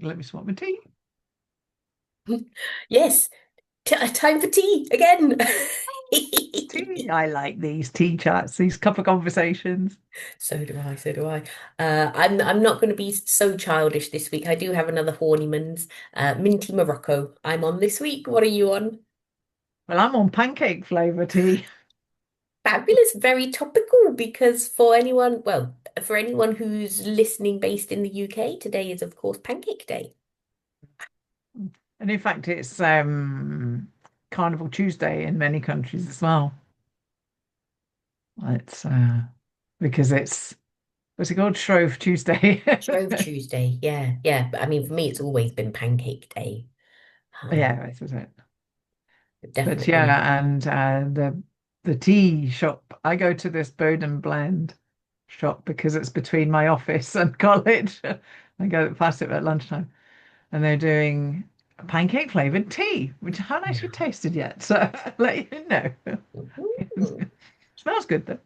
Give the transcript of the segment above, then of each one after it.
let me swap my tea. Yes, time for tea again. Tea. I like these tea chats, these cup of conversations. So do I, so do I. I'm not going to be so childish this week. I do have another Horniman's Minty Morocco I'm on this week. What are you on? Well, I'm on pancake flavour tea. Fabulous, very topical because for anyone who's listening based in the UK, today is of course Pancake Day. And in fact, it's Carnival Tuesday in many countries as well. It's because it's what's it called? Shrove Tuesday. Shrove Tuesday, yeah, yeah. But I mean, for me, it's always been Pancake Day. Um, Yeah, this is it. But definitely. yeah, and the tea shop, I go to this Bird and Blend shop because it's between my office and college. I go past it at lunchtime, and they're doing pancake flavored tea, which I haven't actually tasted yet. So I'll let you know. Mhm. Smells good though.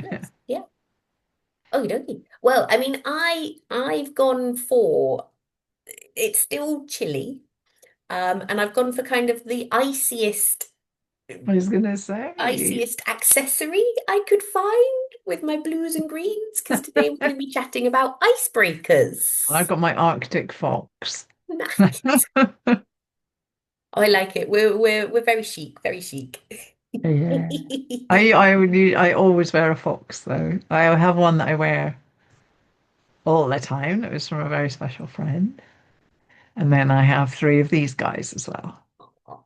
Yeah. Fabulous. Yeah. Okie dokie. Well, I mean, I've gone for it's still chilly, and I've gone for kind of the I was gonna say, iciest accessory I could find with my blues and greens, because today we're going to be chatting about I've icebreakers. got my Arctic fox. Nice. Oh, I like it. We're very chic, very chic. Yeah. I always wear a fox though. I have one that I wear all the time. It was from a very special friend. And then I have three of these guys as well. Oh,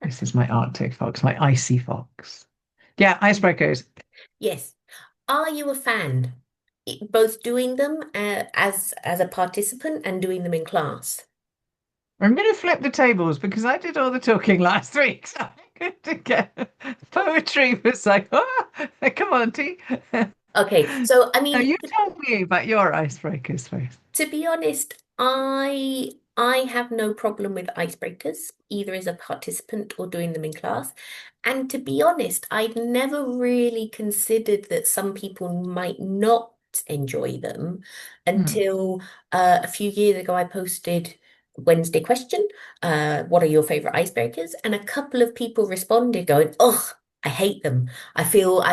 This is fantastic. my Arctic fox, my icy fox. Yeah, icebreakers. Yes. Are you a fan? Both doing them as a participant and doing them in class? I'm going to flip the tables because I did all the talking last week. So I'm going to get poetry was like, oh, come on, T. Okay, so I Now mean, you tell me about your icebreakers first. to be honest, I have no problem with icebreakers, either as a participant or doing them in class. And to be honest, I'd never really considered that some people might not enjoy them Hmm. until a few years ago I posted Wednesday question, what are your favorite icebreakers? And a couple of people responded going, "Oh, I hate them. I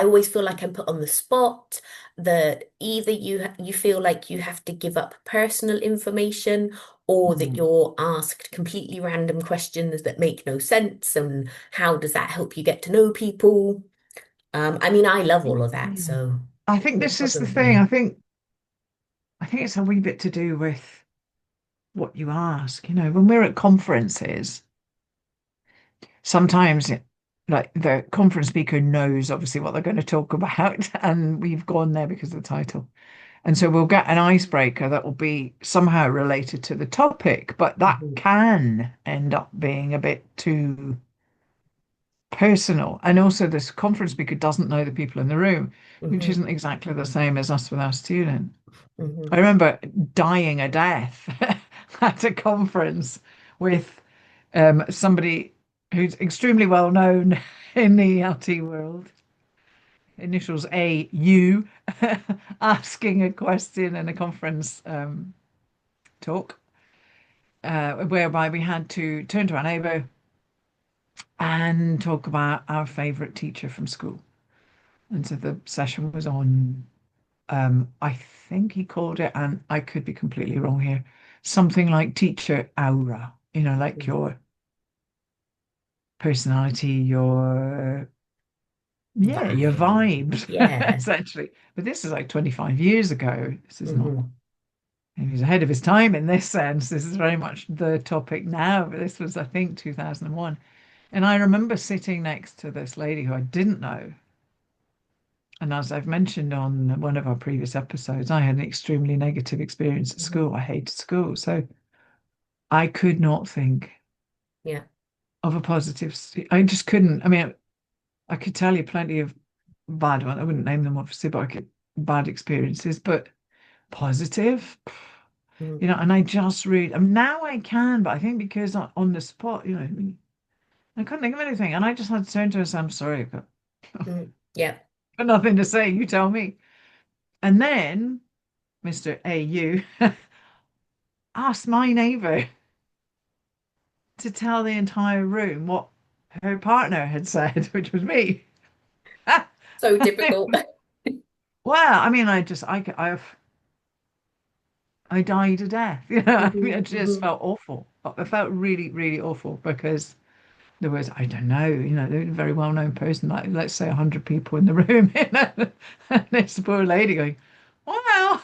always feel like I'm put on the spot, that either you feel like you have to give up personal information, or that Hmm. you're asked completely random questions that make no sense, and how does that help you get to know people?" I mean, I love all of that, Yeah. so I think no this is the problem for thing. me. I think it's a wee bit to do with what you ask. You know, when we're at conferences, sometimes like the conference speaker knows obviously what they're going to talk about, and we've gone there because of the title. And so we'll get an icebreaker that will be somehow related to the topic, but that Mhm, can end up being a bit too personal. And also, this conference speaker doesn't know the people in the room, which mhm, isn't exactly the same as us with our student. I mhm, remember dying a death at a conference with somebody who's extremely well known in the ELT world, initials AU, asking a question in a conference talk, whereby we had to turn to our neighbour and talk about our favourite teacher from school. And so the session was on, I think he called it, and I could be completely wrong here, something like teacher aura, like mhm. your personality, your Vibe. vibes, Yeah. essentially. But this is like 25 years ago. This is not, Hmm. he was ahead of his time in this sense. This is very much the topic now, but this was, I think, 2001. And I remember sitting next to this lady who I didn't know. And as I've mentioned on one of our previous episodes, I had an extremely negative experience at Hmm. school. I hated school. So I could not think Yeah. of a positive. I just couldn't. I mean, I could tell you plenty of bad ones. I wouldn't name them obviously, but I could bad experiences, but positive, Mm, and I just read. I mean, now I can, but I think because on the spot, I couldn't think of anything. And I just had to turn to her and say, I'm sorry, but yeah. got nothing to say. You tell me. And then Mr. AU asked my neighbour to tell the entire room what her partner had said, which was me. So typical. Well, I mean, I died a death. I mean, Hmm. it just Hmm. felt awful. I felt really, really awful because there was, I don't know, there was a very well-known person, like let's say 100 people in the room, and this poor lady going, well,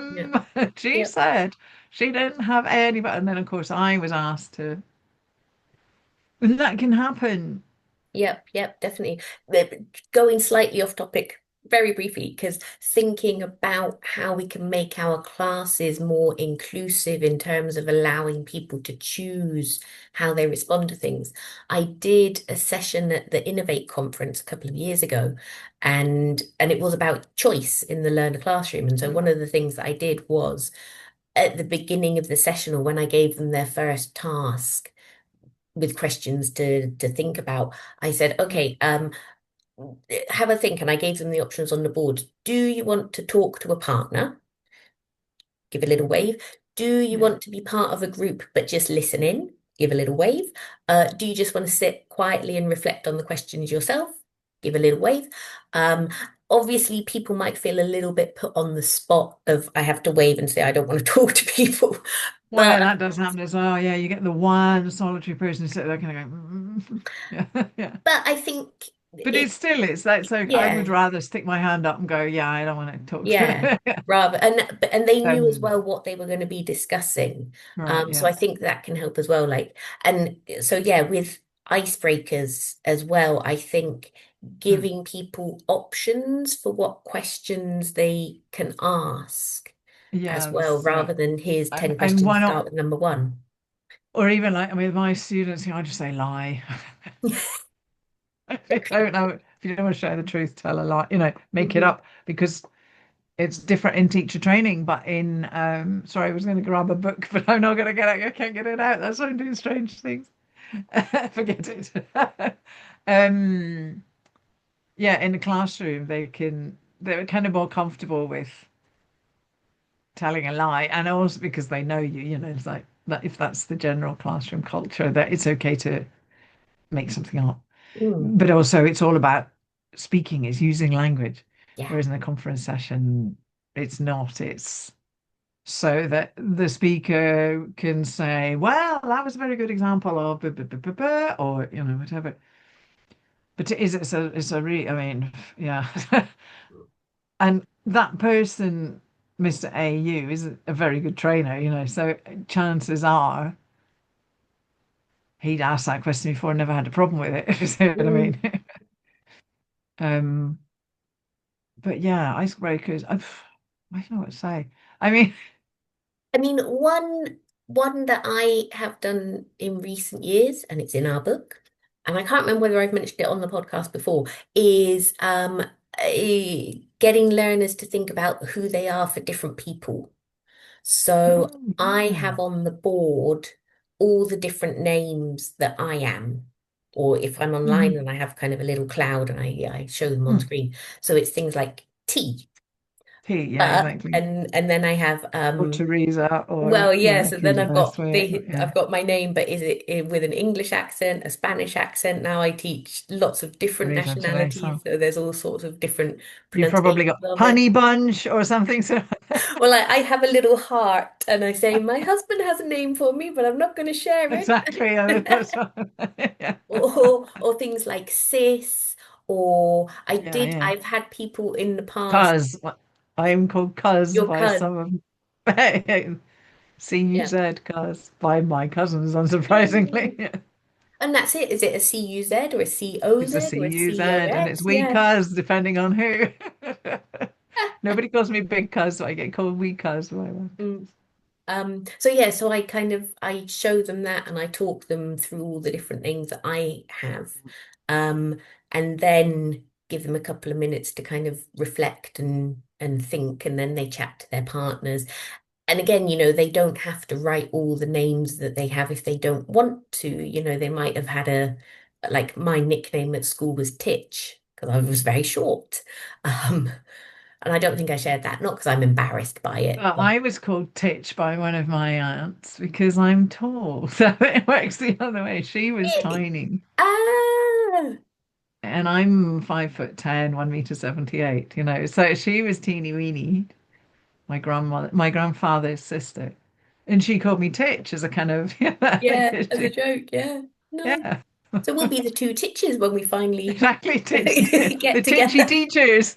Yeah. she Yep. said she didn't have anybody. And then, of course, I was asked to, and that can happen. Yep, yep, definitely. Going slightly off topic very briefly, because thinking about how we can make our classes more inclusive in terms of allowing people to choose how they respond to things. I did a session at the Innovate conference a couple of years ago, and it was about choice in the learner classroom. And so one of the things that I did was at the beginning of the session, or when I gave them their first task with questions to think about, I said, Mm. okay, have a think, and I gave them the options on the board. Do you want to talk to a partner? Give a little wave. Do you Yeah. want to be part of a group but just listen in? Give a little wave. Do you just want to sit quietly and reflect on the questions yourself? Give a little wave. Um, Obviously, people might feel a little bit put on the spot of I have to wave and say I don't want to talk to people. But Well, that does happen as well. Yeah, you get the one solitary person sitting there kind of going, yeah, yeah. I think But it, it's still, it's like, so I would yeah. rather stick my hand up and go, yeah, I don't want to talk Yeah, to them. rather and they knew as Um, well what they were going to be discussing. right, So yeah. I think that can help as well. Like, and so yeah, with icebreakers as well, I think Mm. giving people options for what questions they can ask as well, Yes, yeah. rather than here's And 10 and questions, why not? start with number one. Or even like with my students, I just say lie. If you don't know, if you don't want to share the truth, tell a lie, make it Mhm. up because it's different in teacher training. But in sorry, I was going to grab a book, but I'm not going to get it. I can't get it out. That's why I'm doing strange things. Forget it. um, yeah, in the classroom, they're kind of more comfortable with telling a lie, and also because they know you. It's like that if that's the general classroom culture, that it's okay to make something up. Mm, But also, it's all about speaking, is using language. yeah. Whereas in a conference session, it's not. It's so that the speaker can say, well, that was a very good example of blah, blah, blah, blah, blah, or whatever. But it's a really, I mean, yeah. And that person, Mr. AU, is a very good trainer, so chances are he'd asked that question before and never had a problem with it, if you see what I Mm. mean. Um, but yeah, icebreakers, I don't know what to say. I mean, I mean, one that I have done in recent years, and it's in our book, and I can't remember whether I've mentioned it on the podcast before, is getting learners to think about who they are for different people. So oh, I yeah. have on the board all the different names that I am. Or if I'm online Mhm. and I have kind of a little cloud and I show them on Mm. screen. So it's things like T, Tea, yeah, exactly. and then I have Or Teresa, or well, yeah, yes, and if you're then the I've best got way, the yeah, I've got my name, but is it with an English accent, a Spanish accent? Now I teach lots of different Teresa today. nationalities, So so there's all sorts of different you've probably got pronunciations of it. honey bunch or something. So Well, I have a little heart, and I say my husband has a name for me, but I'm not going to share exactly, yeah, that's it. what, yeah, Or things like cis, or yeah, yeah. I've had people in the past, Cuz I am called Cuz your by cousin, some of yeah. CUZ Cuz by my cousins, Mm. unsurprisingly. And that's it. Is it a CUZ or a COZ It's a or a CUZ and it's COX? wee Yeah. Cuz depending on who. Nobody calls me big Cuz, so I get called wee Cuz. Mm. So yeah, so I kind of I show them that and I talk them through all the different things that I have. Um, and then give them a couple of minutes to kind of reflect and think, and then they chat to their partners. And again, they don't have to write all the names that they have if they don't want to. They might have had like my nickname at school was Titch because I was very short. Um, And I don't think I shared that, not because I'm embarrassed by it, Well, but I was called Titch by one of my aunts because I'm tall. So it works the other way. She was really. tiny. Ah, And I'm 5'10", 1 meter 78, you know. So she was teeny weeny, my grandmother, my grandfather's sister. And she called me Titch as a kind of, yeah, as a joke, yeah. No. yeah, So we'll be the two teachers when we finally exactly. Titch, the get Titchy together. teachers.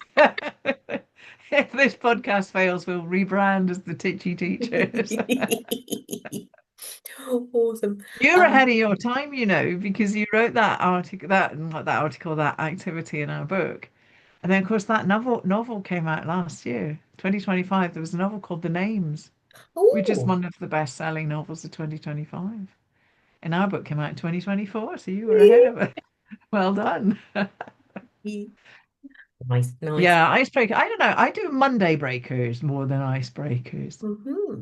If this podcast fails, we'll rebrand as the Titchy teachers. Awesome. You're ahead Um, of your time, you know, because you wrote that article, not that article, that activity in our book. And then, of course, that novel came out last year, 2025. There was a novel called The Names, which is oh, one of the best-selling novels of 2025. And our book came out in 2024, so you were ahead of it. Well done. nice, nice. Yeah, icebreaker. I don't know. I do Monday breakers more than icebreakers. Hmm.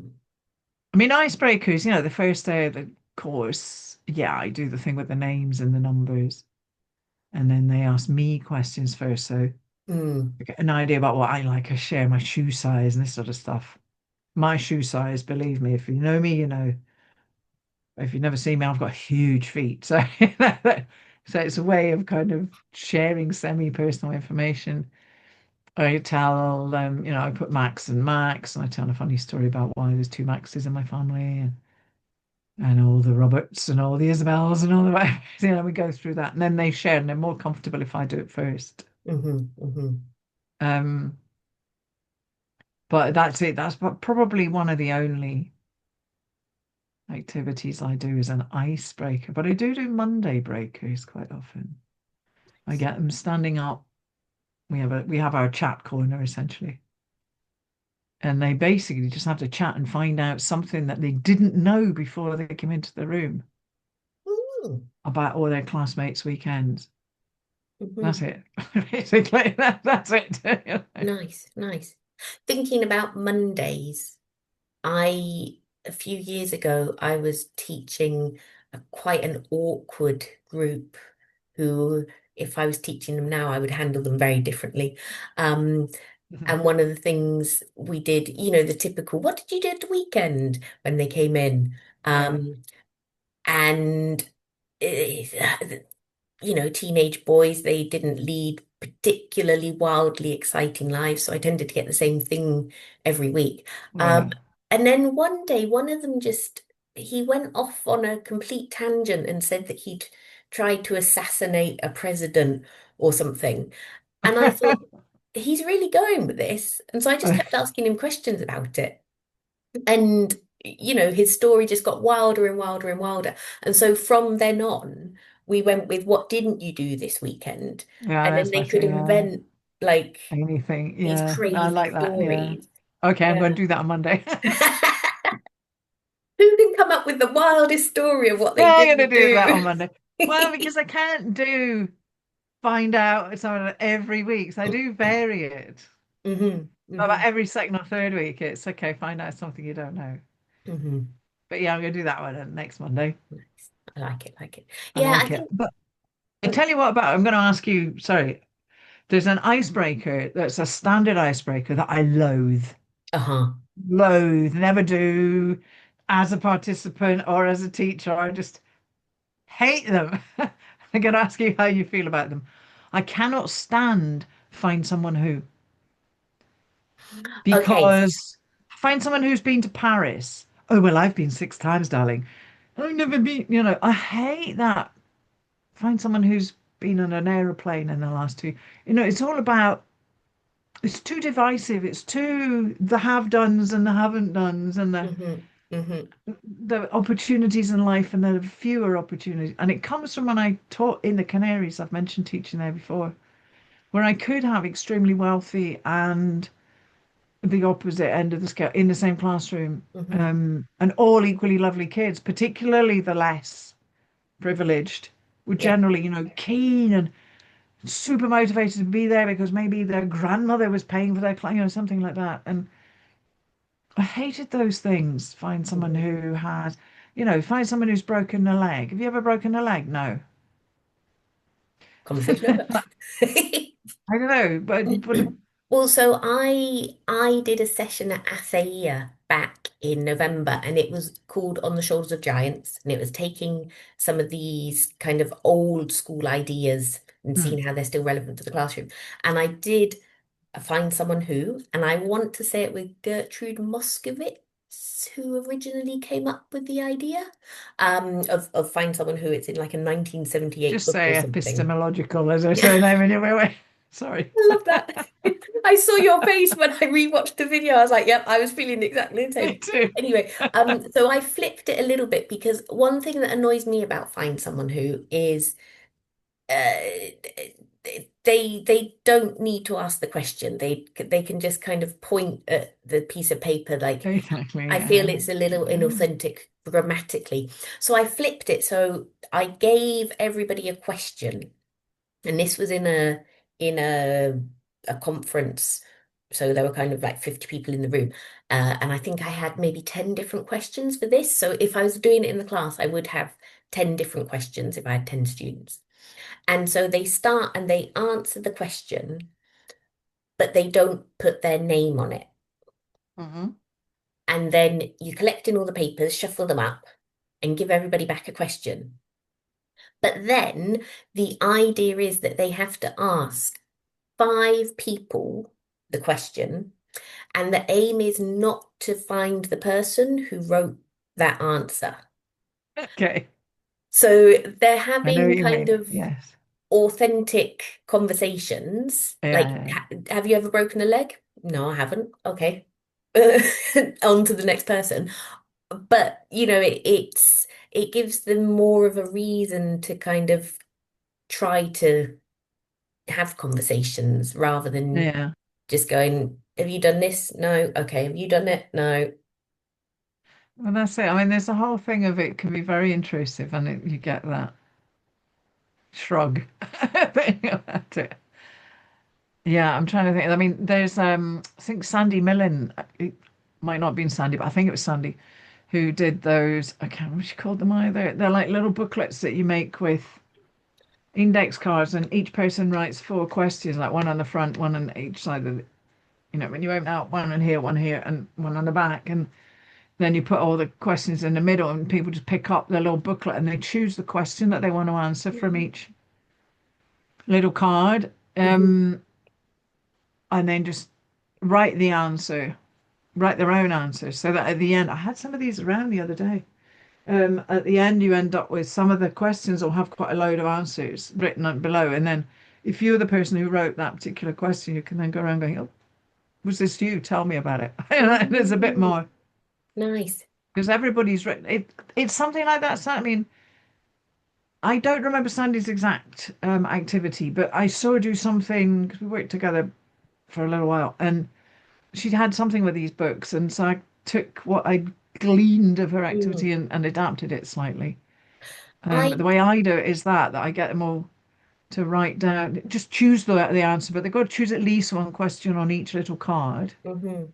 I mean, icebreakers, the first day of the course, yeah, I do the thing with the names and the numbers. And then they ask me questions first, so Mm. I get an idea about what I like. I share my shoe size and this sort of stuff. My shoe size, believe me, if you know me, you know. If you've never seen me, I've got huge feet. So, so it's a way of kind of sharing semi-personal information. I tell them, I put Max and Max, and I tell a funny story about why there's two Maxes in my family, and all the Roberts and all the Isabels and all the, we go through that, and then they share, and they're more comfortable if I do it first. Hmm. Hmm. Um, but that's it. That's probably one of the only activities I do is an icebreaker. But I do Monday breakers quite often. I get them standing up. We have our chat corner essentially, and they basically just have to chat and find out something that they didn't know before they came into the room Mm. about all their classmates' weekends. That's Hmm. it. Basically, that's it. Nice, nice. Thinking about Mondays, a few years ago, I was teaching quite an awkward group who, if I was teaching them now, I would handle them very differently. Um, and one of the things we did, the typical, what did you do at the weekend when they came in? Yeah. And teenage boys, they didn't lead particularly wildly exciting lives. So I tended to get the same thing every week. Um, Yeah. and then one day, one of them he went off on a complete tangent and said that he'd tried to assassinate a president or something. And I thought, he's really going with this. And so I just kept asking him questions about it. And, his story just got wilder and wilder and wilder. And so from then on, we went with what didn't you do this weekend? Yeah, And then that's they better. could Yeah. invent like Anything. these Yeah. I crazy like that. Yeah. stories. Okay, I'm going Yeah. to do that on Monday. Who can come up with the wildest story of what Yeah, they I'm going to didn't do that on do? Monday. Well, because I can't do find out something every week, so I do vary it. Hmm. About Hmm. every second or third week, it's okay, find out something you don't know. Hmm. But yeah, I'm going to do that one next Monday. Nice. I like it, like it. I Yeah, I like it. think. But I Oh, tell you what about, I'm going to ask you, sorry, there's an icebreaker that's a standard icebreaker that I loathe. uh-huh. Loathe, never do as a participant or as a teacher. I just hate them. I'm going to ask you how you feel about them. I cannot stand find someone who, Okay. because find someone who's been to Paris. Oh, well, I've been 6 times, darling. I've never been, I hate that. Find someone who's been on an aeroplane in the last two. It's all about, it's too divisive. It's too the have dones and the haven't dones and Hmm. Hmm. the opportunities in life and the fewer opportunities. And it comes from when I taught in the Canaries. I've mentioned teaching there before, where I could have extremely wealthy and the opposite end of the scale in the same classroom, Hmm. and all equally lovely kids, particularly the less privileged, were Yeah. generally, keen and super motivated to be there because maybe their grandmother was paying for their class, something like that. And I hated those things. Find someone Hmm. who has, find someone who's broken a leg. Have you ever broken a leg? No. Conversation over. I don't know, but Well, so I did a session at ASEA back in November, and it was called On the Shoulders of Giants, and it was taking some of these kind of old school ideas and Hmm. seeing how they're still relevant to the classroom. And I did find someone who, and I want to say it with Gertrude Moskowitz, who originally came up with the idea of find someone who it's in like a 1978 Just book or say something. epistemological as her surname anyway. Sorry. I love that. I saw your face when I rewatched the video. I was like, yep, I was feeling exactly the Me same. too. Anyway, so I flipped it a little bit because one thing that annoys me about Find Someone Who is they don't need to ask the question. They can just kind of point at the piece of paper. Like Exactly. I feel Yeah. it's a little Yeah. inauthentic grammatically. So I flipped it. So I gave everybody a question, and this was in a conference. So there were kind of like 50 people in the room. And I think I had maybe 10 different questions for this. So if I was doing it in the class, I would have 10 different questions if I had 10 students. And so they start and they answer the question, but they don't put their name on it. Hmm. And then you collect in all the papers, shuffle them up, and give everybody back a question. But then the idea is that they have to ask five people the question, and the aim is not to find the person who wrote that answer. Okay. So they're I know having what you kind mean. of Yes. authentic conversations. Like, Yeah. have you ever broken a leg? No, I haven't. Okay. On to the next person. But, it gives them more of a reason to kind of try to have conversations rather than Yeah. just going, have you done this? No. Okay. Have you done it? No. Well, that's it. I mean, there's a whole thing of it can be very intrusive, and you get that shrug thing about it. Yeah, I'm trying to think. I mean, there's I think Sandy Millen. It might not have been Sandy, but I think it was Sandy who did those. I can't remember what she called them either. They're like little booklets that you make with index cards, and each person writes four questions, like one on the front, one on each side of the, when you open out one here, and one on the back, and then you put all the questions in the middle, and people just pick up the little booklet and they choose the question that they want to answer from Mhm. each little card, Mhm. and then just write the answer, write their own answer, so that at the end, I had some of these around the other day. At the end, you end up with some of the questions will have quite a load of answers written on below, and then if you're the person who wrote that particular question, you can then go around going, "Oh, was this you? Tell me about it." And there's a bit Mm, more nice. because everybody's written it. It's something like that. So, I mean, I don't remember Sandy's exact activity, but I saw her do something because we worked together for a little while, and she had something with these books, and so I took what I gleaned of her Mm. activity and adapted it slightly. I The way I do it is that I get them all to write down, just choose the answer, but they've got to choose at least one question on each little card. mhm.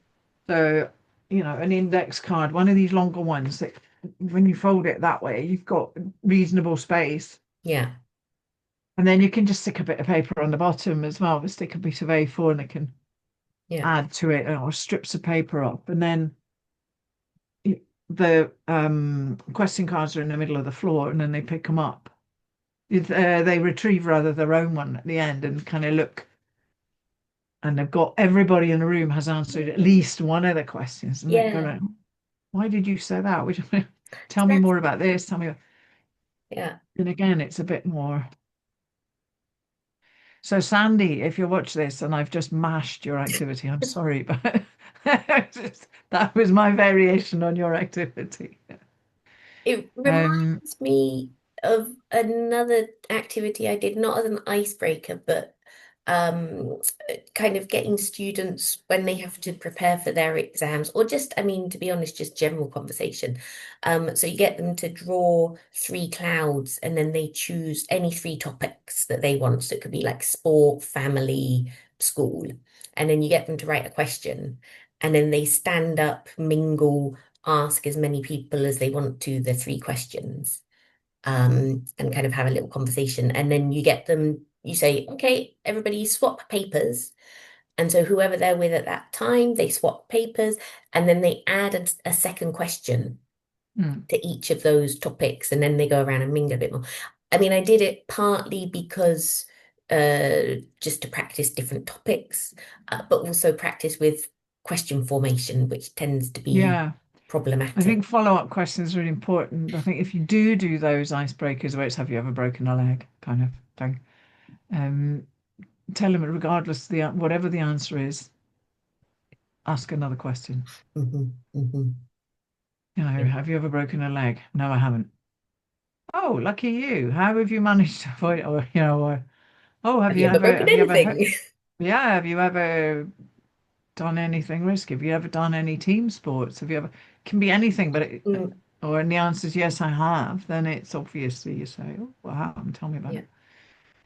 So, an index card, one of these longer ones that when you fold it that way, you've got reasonable space. Yeah. And then you can just stick a bit of paper on the bottom as well, stick a bit of A4 and they can Yeah. add to it or strips of paper up. And then the question cards are in the middle of the floor and then they pick them up. They retrieve rather their own one at the end and kind of look, and they've got everybody in the room has answered at Mm. least one of the questions, and they go Yeah. around, why did you say that? Which tell me That's more about this. Tell me. yeah. And again, it's a bit more. So, Sandy, if you watch this and I've just mashed your activity, I'm sorry, but that was my variation on your activity. It Um, reminds me of another activity I did, not as an icebreaker, but kind of getting students when they have to prepare for their exams, or just, I mean, to be honest, just general conversation. So you get them to draw three clouds and then they choose any three topics that they want. So it could be like sport, family, school. And then you get them to write a question. And then they stand up, mingle, ask as many people as they want to the three questions, and kind of have a little conversation. And then you get them, you say, okay, everybody swap papers. And so whoever they're with at that time, they swap papers and then they add a second question Mm. to each of those topics and then they go around and mingle a bit more. I mean, I did it partly because just to practice different topics, but also practice with question formation, which tends to be Yeah. I problematic. think follow-up questions are really important. I think if you do those icebreakers where it's have you ever broken a leg kind of thing, um, tell them regardless the whatever the answer is, ask another question. Hmm. You know, Yeah. have you ever broken a leg? No, I haven't. Oh, lucky you. How have you managed to avoid it? Or, or oh, Have you ever broken have you ever anything? yeah, have you ever done anything risky? Have you ever done any team sports? Have you ever, can be anything, but Mm, or and the answer is yes, I have, then it's obviously you say, oh, what happened? Tell me about yeah. it.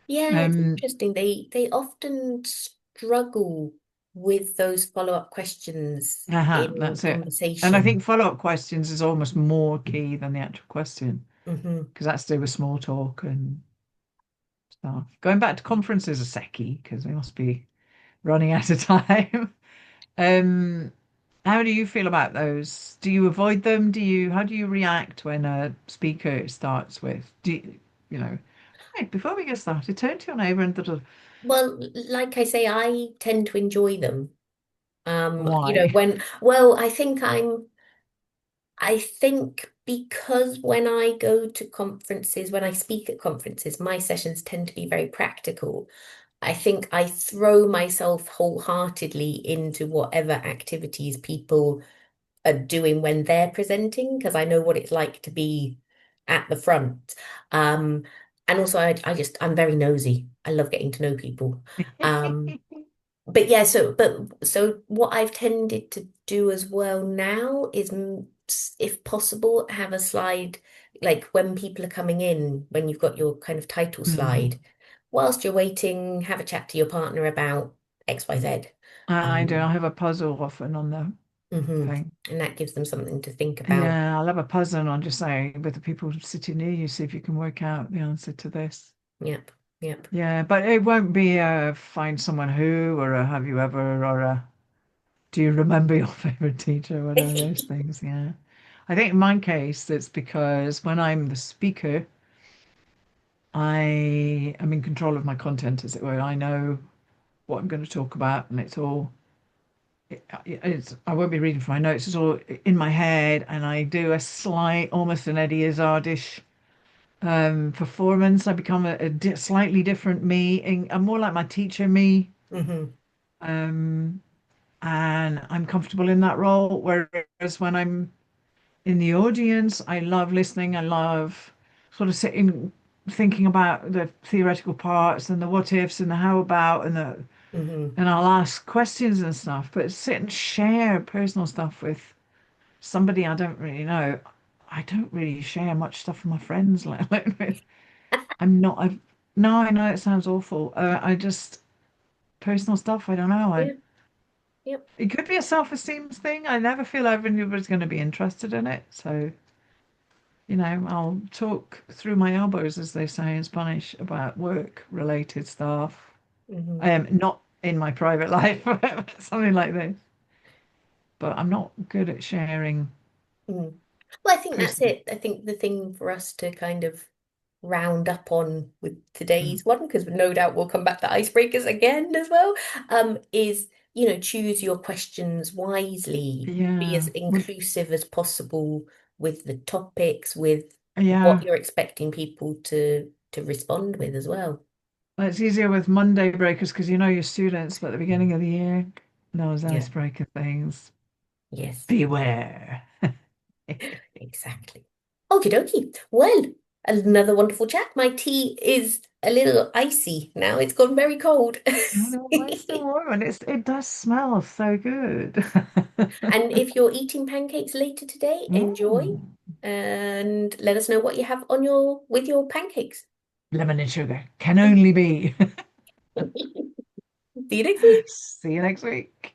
Yeah, it's Um, interesting. They often struggle with those follow-up questions in that's it. And I think conversation. follow-up questions is almost more key than the actual question Hmm. because that's to do with small talk and stuff. Going back to conferences a secchi because we must be running out of time. Um, how do you feel about those? Do you avoid them? How do you react when a speaker starts with, right, before we get started, turn to your neighbor and Well, like I say, I tend to enjoy them. why? Well, I think because when I go to conferences, when I speak at conferences, my sessions tend to be very practical. I think I throw myself wholeheartedly into whatever activities people are doing when they're presenting, because I know what it's like to be at the front. Um, and also I'm very nosy. I love getting to know people. Um, but yeah, so what I've tended to do as well now is, if possible, have a slide like when people are coming in, when you've got your kind of title Hmm. slide, whilst you're waiting, have a chat to your partner about XYZ. I do. I Um, have a puzzle often on the mhm. thing. And that gives them something to think about. Yeah, I'll have a puzzle on just say with the people sitting near you, see if you can work out the answer to this. Yep, yep. Yeah, but it won't be a find someone who or a have you ever or a do you remember your favorite teacher or whatever those things. Yeah. I think in my case, it's because when I'm the speaker, I am in control of my content, as it were. I know what I'm going to talk about, and I won't be reading from my notes. It's all in my head, and I do a slight, almost an Eddie Izzardish performance. I become a slightly different me, and I'm more like my teacher me, Hmm. um, and I'm comfortable in that role. Whereas when I'm in the audience, I love listening. I love sort of sitting, thinking about the theoretical parts and the what ifs and the how about Hmm. and I'll ask questions and stuff. But sit and share personal stuff with somebody I don't really know. I don't really share much stuff with my friends. I'm not. No, I know it sounds awful. I just personal stuff. I don't know. Yeah, yep. It could be a self-esteem thing. I never feel everybody's going to be interested in it. So, I'll talk through my elbows, as they say in Spanish, about work-related stuff. Hmm. Not in my private life, something like this. But I'm not good at sharing Mm. Well, I think that's personal. it. I think the thing for us to kind of round up on with Mm. today's one, because no doubt we'll come back to icebreakers again as well, is, choose your questions wisely, be as Yeah. inclusive as possible with the topics, with what Yeah. you're expecting people to respond with as well. Well, it's easier with Monday breakers because you know your students, but at the beginning of the year, those Yeah. icebreaker things. Yes. Beware. Exactly. Okie dokie. Well, another wonderful chat. My tea is a little icy now. It's gone very cold. Oh, no, mine's still warm and it does smell so good. And if you're eating pancakes later today, enjoy Mm. and let us know what you have on your with your pancakes. Lemon and sugar can only be. See you next week. See you next week.